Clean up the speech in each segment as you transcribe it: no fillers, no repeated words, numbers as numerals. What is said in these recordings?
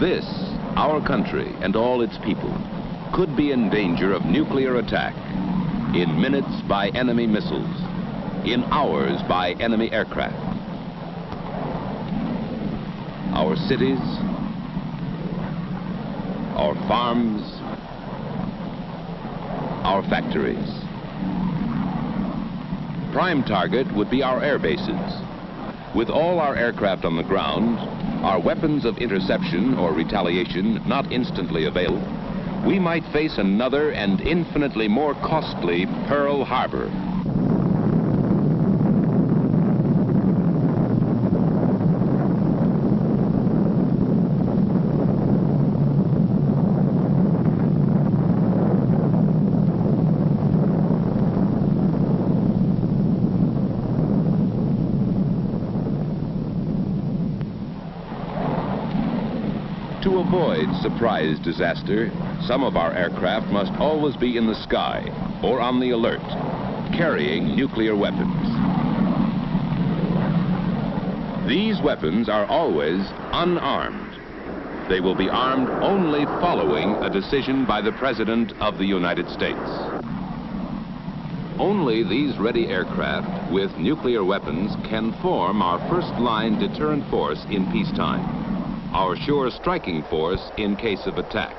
This, our country and all its people, could be in danger of nuclear attack in minutes by enemy missiles, in hours by enemy aircraft. Our cities, our farms, our factories. Prime target would be our air bases. With all our aircraft on the ground, our weapons of interception or retaliation not instantly available, we might face another and infinitely more costly Pearl Harbor. To avoid surprise disaster, some of our aircraft must always be in the sky or on the alert, carrying nuclear weapons. These weapons are always unarmed. They will be armed only following a decision by the President of the United States. Only these ready aircraft with nuclear weapons can form our first-line deterrent force in peacetime, our sure striking force in case of attack.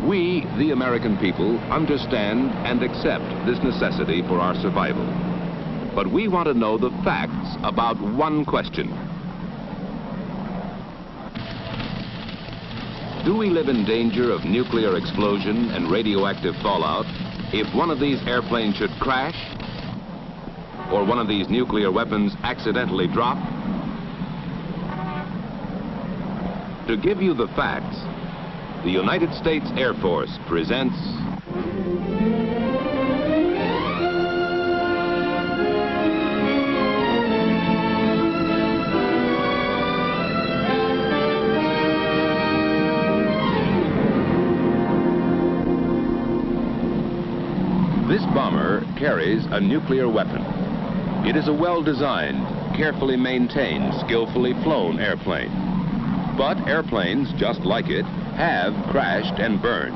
We, the American people, understand and accept this necessity for our survival. But we want to know the facts about one question. Do we live in danger of nuclear explosion and radioactive fallout if one of these airplanes should crash, or one of these nuclear weapons accidentally drop? To give you the facts, the United States Air Force presents This bomber carries a nuclear weapon. It is a well-designed, carefully maintained, skillfully flown airplane. But airplanes, just like it, have crashed and burned.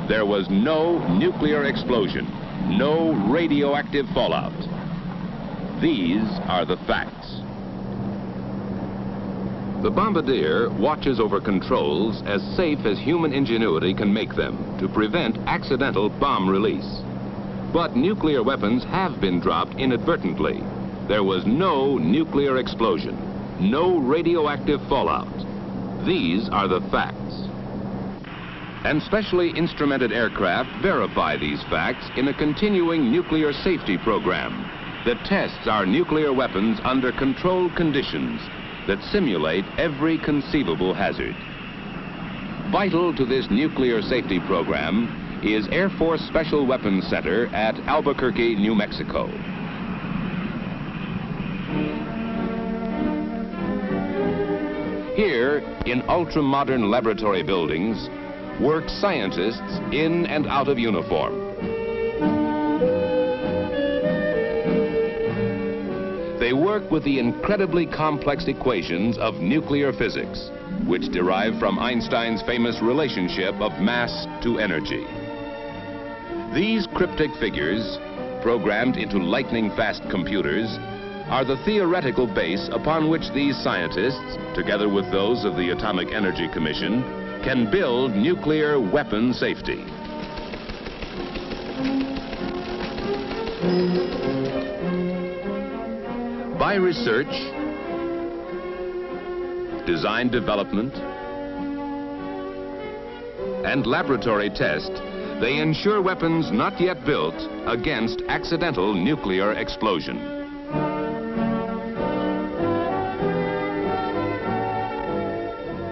There was no nuclear explosion, no radioactive fallout. These are the facts. The Bombardier watches over controls as safe as human ingenuity can make them to prevent accidental bomb release. But nuclear weapons have been dropped inadvertently. There was no nuclear explosion, no radioactive fallout. These are the facts. And specially instrumented aircraft verify these facts in a continuing nuclear safety program that tests our nuclear weapons under controlled conditions that simulate every conceivable hazard. Vital to this nuclear safety program is Air Force Special Weapons Center at Albuquerque, New Mexico. Here, in ultra-modern laboratory buildings, work scientists in and out of uniform. They work with the incredibly complex equations of nuclear physics, which derive from Einstein's famous relationship of mass to energy. These cryptic figures, programmed into lightning-fast computers, are the theoretical base upon which these scientists, together with those of the Atomic Energy Commission, can build nuclear weapon safety. By research, design development, and laboratory test, they ensure weapons not yet built against accidental nuclear explosion.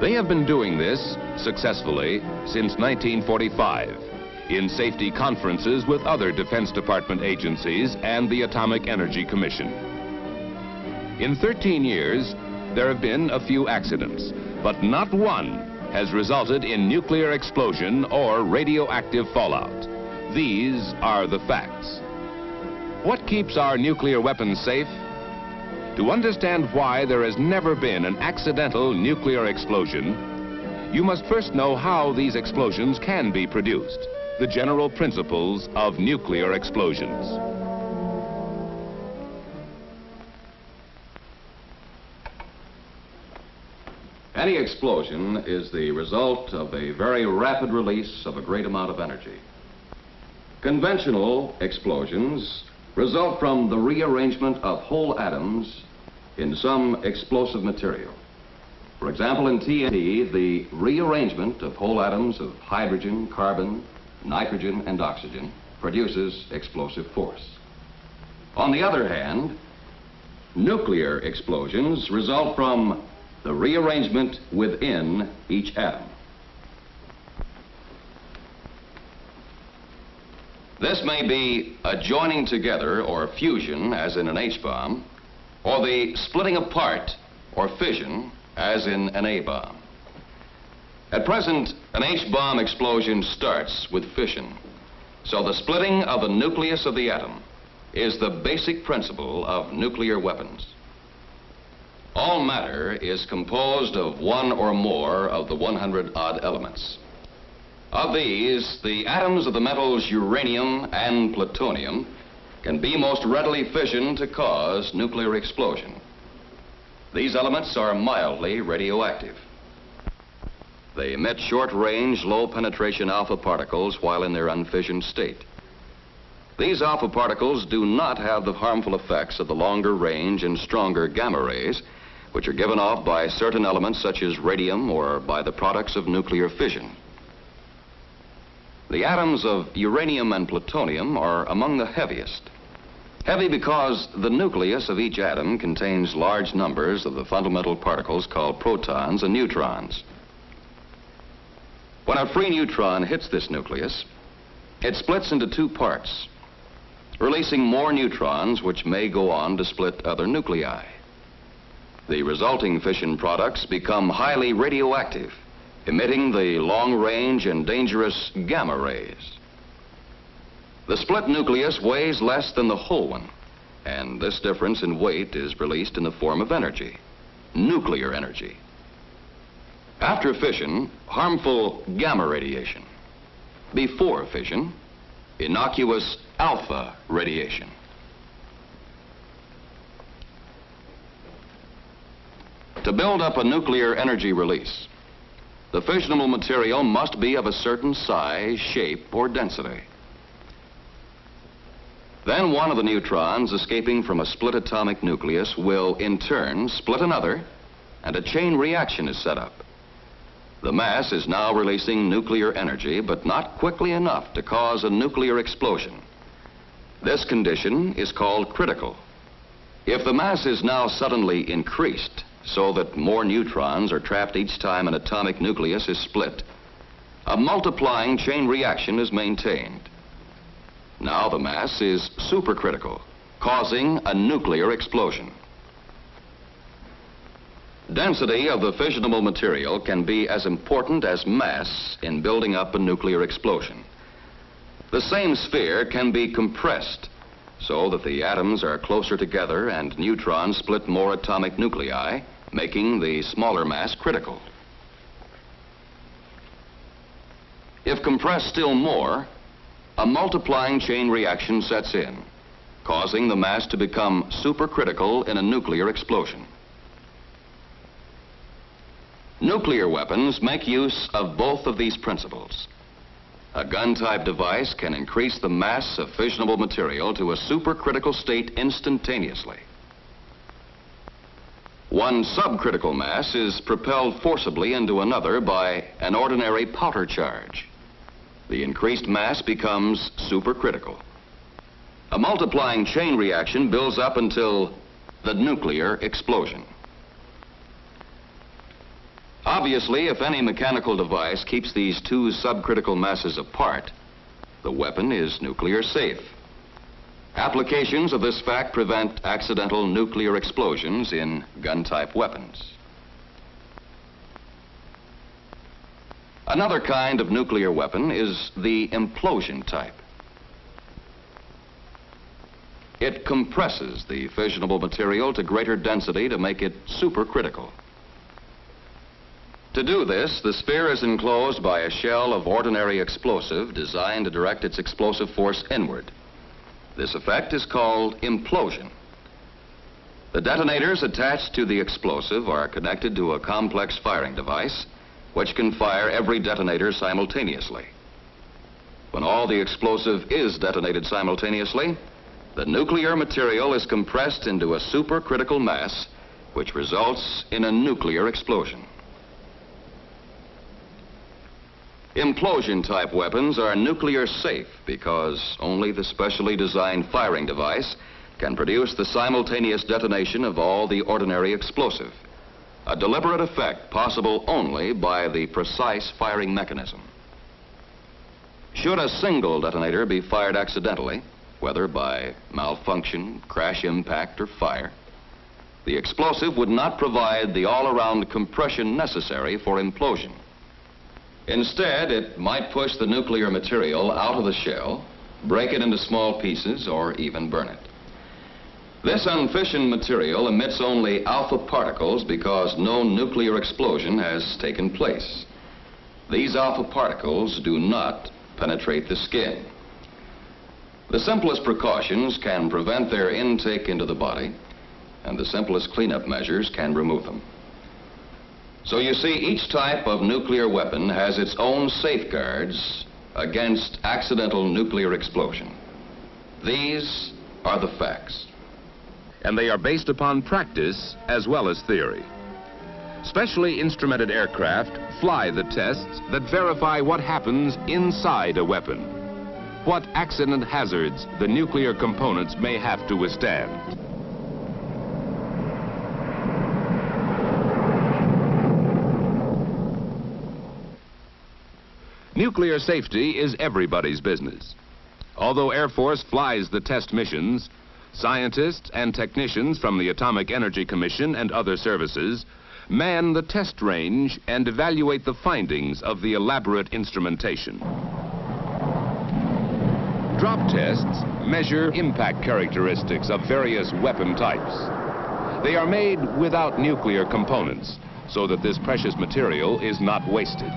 They have been doing this successfully since 1945 in safety conferences with other Defense Department agencies and the Atomic Energy Commission. In 13 years, there have been a few accidents, but not one has resulted in nuclear explosion or radioactive fallout. These are the facts. What keeps our nuclear weapons safe? To understand why there has never been an accidental nuclear explosion, you must first know how these explosions can be produced, the general principles of nuclear explosions. Any explosion is the result of a very rapid release of a great amount of energy. Conventional explosions result from the rearrangement of whole atoms in some explosive material. For example, in TNT, the rearrangement of whole atoms of hydrogen, carbon, nitrogen, and oxygen produces explosive force. On the other hand, nuclear explosions result from the rearrangement within each atom. This may be a joining together or fusion, as in an H-bomb, or the splitting apart or fission, as in an A-bomb. At present, an H-bomb explosion starts with fission. So the splitting of the nucleus of the atom is the basic principle of nuclear weapons. All matter is composed of one or more of the 100-odd elements. Of these, the atoms of the metals uranium and plutonium can be most readily fissioned to cause nuclear explosion. These elements are mildly radioactive. They emit short-range, low-penetration alpha particles while in their unfissioned state. These alpha particles do not have the harmful effects of the longer range and stronger gamma rays, which are given off by certain elements such as radium or by the products of nuclear fission. The atoms of uranium and plutonium are among the heaviest. Heavy because the nucleus of each atom contains large numbers of the fundamental particles called protons and neutrons. When a free neutron hits this nucleus, it splits into two parts, releasing more neutrons which may go on to split other nuclei. The resulting fission products become highly radioactive, emitting the long-range and dangerous gamma rays. The split nucleus weighs less than the whole one, and this difference in weight is released in the form of energy, nuclear energy. After fission, harmful gamma radiation. Before fission, innocuous alpha radiation. To build up a nuclear energy release, the fissionable material must be of a certain size, shape, or density. Then one of the neutrons escaping from a split atomic nucleus will, in turn, split another, and a chain reaction is set up. The mass is now releasing nuclear energy, but not quickly enough to cause a nuclear explosion. This condition is called critical. If the mass is now suddenly increased, so that more neutrons are trapped each time an atomic nucleus is split, a multiplying chain reaction is maintained. Now the mass is supercritical, causing a nuclear explosion. Density of the fissionable material can be as important as mass in building up a nuclear explosion. The same sphere can be compressed so that the atoms are closer together and neutrons split more atomic nuclei, making the smaller mass critical. If compressed still more, a multiplying chain reaction sets in, causing the mass to become supercritical in a nuclear explosion. Nuclear weapons make use of both of these principles. A gun-type device can increase the mass of fissionable material to a supercritical state instantaneously. One subcritical mass is propelled forcibly into another by an ordinary powder charge. The increased mass becomes supercritical. A multiplying chain reaction builds up until the nuclear explosion. Obviously, if any mechanical device keeps these two subcritical masses apart, the weapon is nuclear safe. Applications of this fact prevent accidental nuclear explosions in gun-type weapons. Another kind of nuclear weapon is the implosion type. It compresses the fissionable material to greater density to make it supercritical. To do this, the sphere is enclosed by a shell of ordinary explosive designed to direct its explosive force inward. This effect is called implosion. The detonators attached to the explosive are connected to a complex firing device which can fire every detonator simultaneously. When all the explosive is detonated simultaneously, the nuclear material is compressed into a supercritical mass which results in a nuclear explosion. Implosion-type weapons are nuclear safe because only the specially designed firing device can produce the simultaneous detonation of all the ordinary explosive, a deliberate effect possible only by the precise firing mechanism. Should a single detonator be fired accidentally, whether by malfunction, crash impact, or fire, the explosive would not provide the all-around compression necessary for implosion. Instead, it might push the nuclear material out of the shell, break it into small pieces, or even burn it. This unfissioned material emits only alpha particles because no nuclear explosion has taken place. These alpha particles do not penetrate the skin. The simplest precautions can prevent their intake into the body, and the simplest cleanup measures can remove them. So you see, each type of nuclear weapon has its own safeguards against accidental nuclear explosion. These are the facts. And they are based upon practice as well as theory. Specially instrumented aircraft fly the tests that verify what happens inside a weapon, what accident hazards the nuclear components may have to withstand. Nuclear safety is everybody's business. Although Air Force flies the test missions, scientists and technicians from the Atomic Energy Commission and other services man the test range and evaluate the findings of the elaborate instrumentation. Drop tests measure impact characteristics of various weapon types. They are made without nuclear components so that this precious material is not wasted.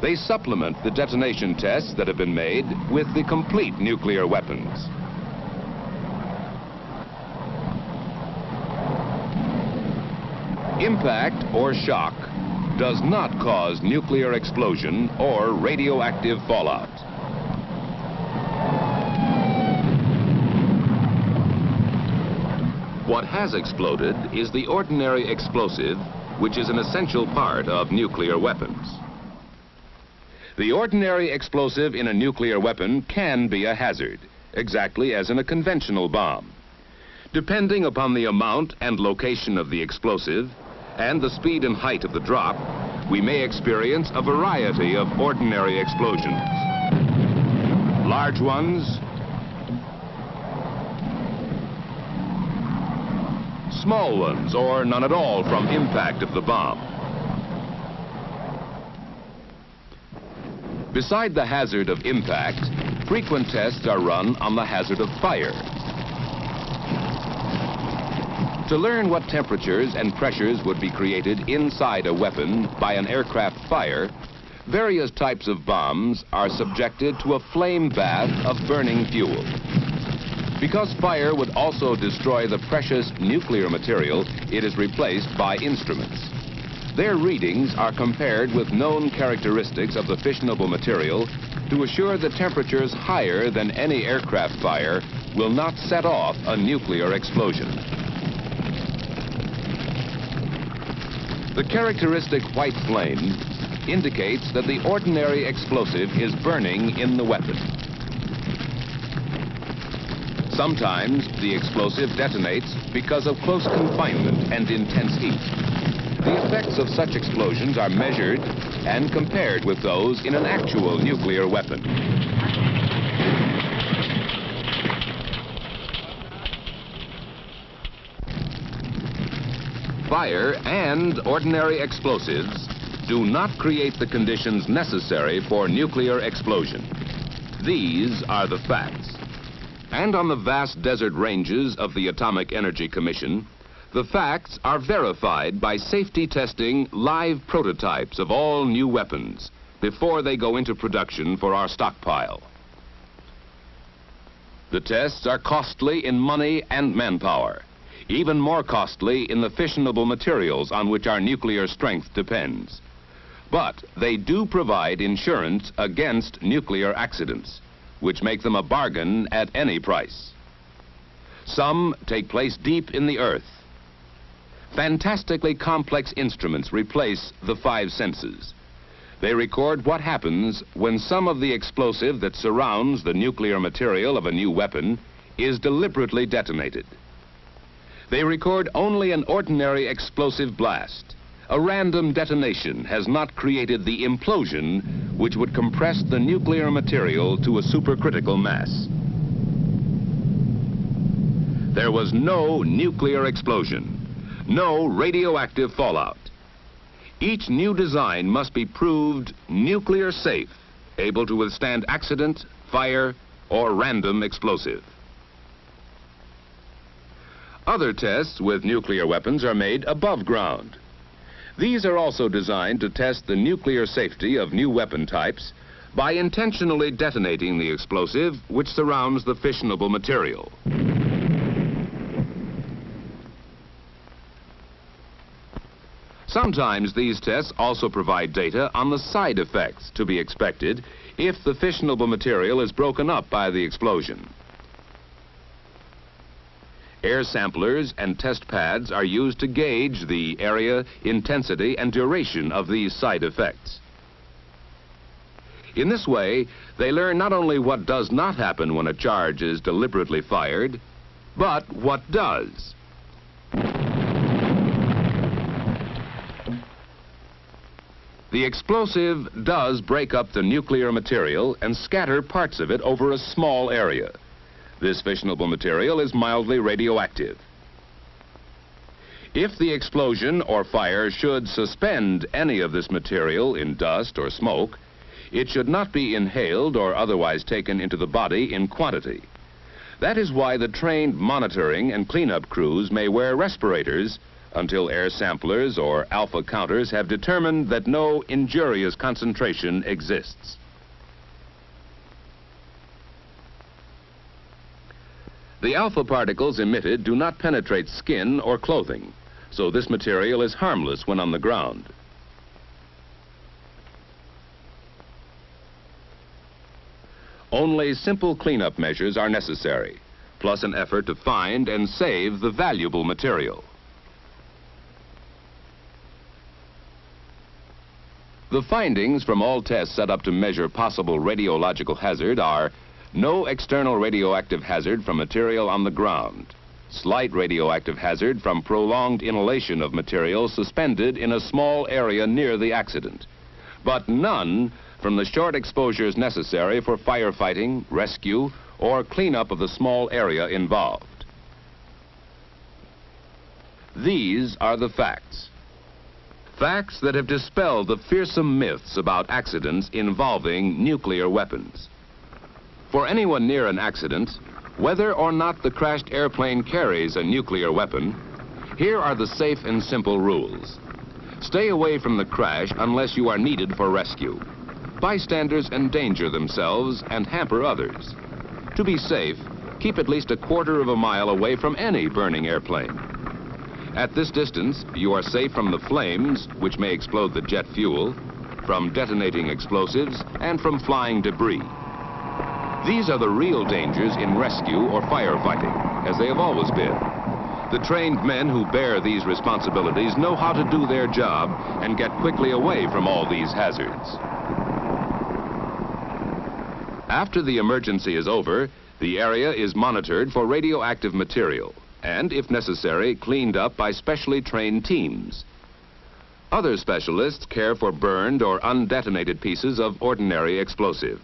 They supplement the detonation tests that have been made with the complete nuclear weapons. Impact or shock does not cause nuclear explosion or radioactive fallout. What has exploded is the ordinary explosive, which is an essential part of nuclear weapons. The ordinary explosive in a nuclear weapon can be a hazard, exactly as in a conventional bomb. Depending upon the amount and location of the explosive and the speed and height of the drop, we may experience a variety of ordinary explosions. Large ones, small ones, or none at all from impact of the bomb. Beside the hazard of impact, frequent tests are run on the hazard of fire. To learn what temperatures and pressures would be created inside a weapon by an aircraft fire, various types of bombs are subjected to a flame bath of burning fuel. Because fire would also destroy the precious nuclear material, it is replaced by instruments. Their readings are compared with known characteristics of the fissionable material to assure that temperatures higher than any aircraft fire will not set off a nuclear explosion. The characteristic white flame indicates that the ordinary explosive is burning in the weapon. Sometimes the explosive detonates because of close confinement and intense heat. The effects of such explosions are measured and compared with those in an actual nuclear weapon. Fire and ordinary explosives do not create the conditions necessary for nuclear explosion. These are the facts. And on the vast desert ranges of the Atomic Energy Commission, the facts are verified by safety testing live prototypes of all new weapons before they go into production for our stockpile. The tests are costly in money and manpower, even more costly in the fissionable materials on which our nuclear strength depends. But they do provide insurance against nuclear accidents, which make them a bargain at any price. Some take place deep in the earth. Fantastically complex instruments replace the five senses. They record what happens when some of the explosive that surrounds the nuclear material of a new weapon is deliberately detonated. They record only an ordinary explosive blast. A random detonation has not created the implosion which would compress the nuclear material to a supercritical mass. There was no nuclear explosion, no radioactive fallout. Each new design must be proved nuclear safe, able to withstand accident, fire, or random explosive. Other tests with nuclear weapons are made above ground. These are also designed to test the nuclear safety of new weapon types by intentionally detonating the explosive which surrounds the fissionable material. Sometimes these tests also provide data on the side effects to be expected if the fissionable material is broken up by the explosion. Air samplers and test pads are used to gauge the area, intensity, and duration of these side effects. In this way, they learn not only what does not happen when a charge is deliberately fired, but what does. The explosive does break up the nuclear material and scatter parts of it over a small area. This fissionable material is mildly radioactive. If the explosion or fire should suspend any of this material in dust or smoke, it should not be inhaled or otherwise taken into the body in quantity. That is why the trained monitoring and cleanup crews may wear respirators until air samplers or alpha counters have determined that no injurious concentration exists. The alpha particles emitted do not penetrate skin or clothing, so this material is harmless when on the ground. Only simple cleanup measures are necessary, plus an effort to find and save the valuable material. The findings from all tests set up to measure possible radiological hazard are no external radioactive hazard from material on the ground, slight radioactive hazard from prolonged inhalation of material suspended in a small area near the accident, but none from the short exposures necessary for firefighting, rescue, or cleanup of the small area involved. These are the facts. Facts that have dispelled the fearsome myths about accidents involving nuclear weapons. For anyone near an accident, whether or not the crashed airplane carries a nuclear weapon, here are the safe and simple rules. Stay away from the crash unless you are needed for rescue. Bystanders endanger themselves and hamper others. To be safe, keep at least a quarter of a mile away from any burning airplane. At this distance, you are safe from the flames, which may explode the jet fuel, from detonating explosives, and from flying debris. These are the real dangers in rescue or firefighting, as they have always been. The trained men who bear these responsibilities know how to do their job and get quickly away from all these hazards. After the emergency is over, the area is monitored for radioactive material, and, if necessary, cleaned up by specially trained teams. Other specialists care for burned or undetonated pieces of ordinary explosive.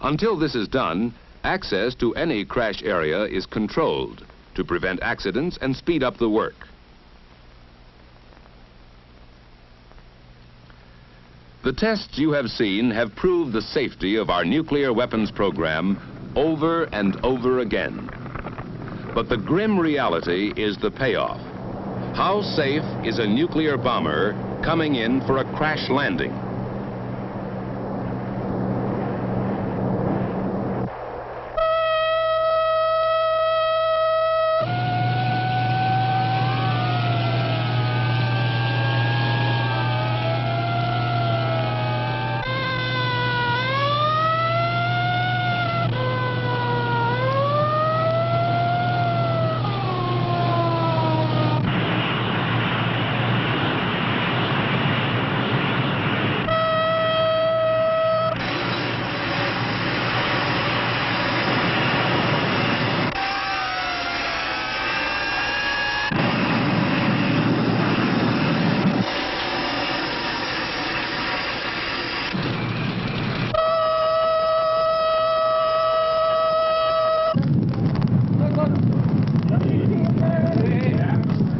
Until this is done, access to any crash area is controlled to prevent accidents and speed up the work. The tests you have seen have proved the safety of our nuclear weapons program over and over again. But the grim reality is the payoff. How safe is a nuclear bomber coming in for a crash landing?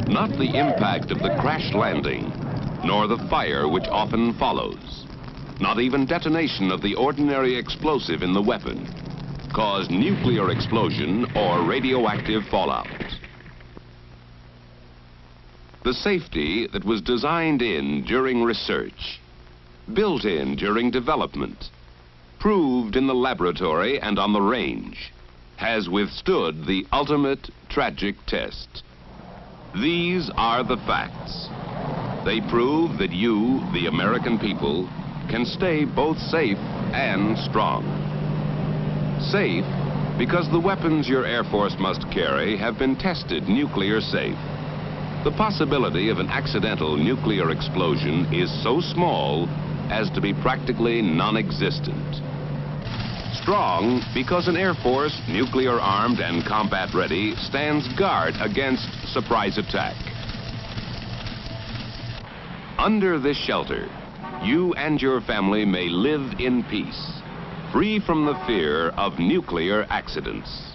Not the impact of the crash landing, nor the fire which often follows, not even detonation of the ordinary explosive in the weapon, cause nuclear explosion or radioactive fallout. The safety that was designed in during research, built in during development, proved in the laboratory and on the range, has withstood the ultimate tragic test. These are the facts. They prove that you, the American people, can stay both safe and strong. Safe because the weapons your Air Force must carry have been tested nuclear safe. The possibility of an accidental nuclear explosion is so small as to be practically non-existent. Strong because an Air Force, nuclear armed and combat ready, stands guard against surprise attack. Under this shelter, you and your family may live in peace, free from the fear of nuclear accidents.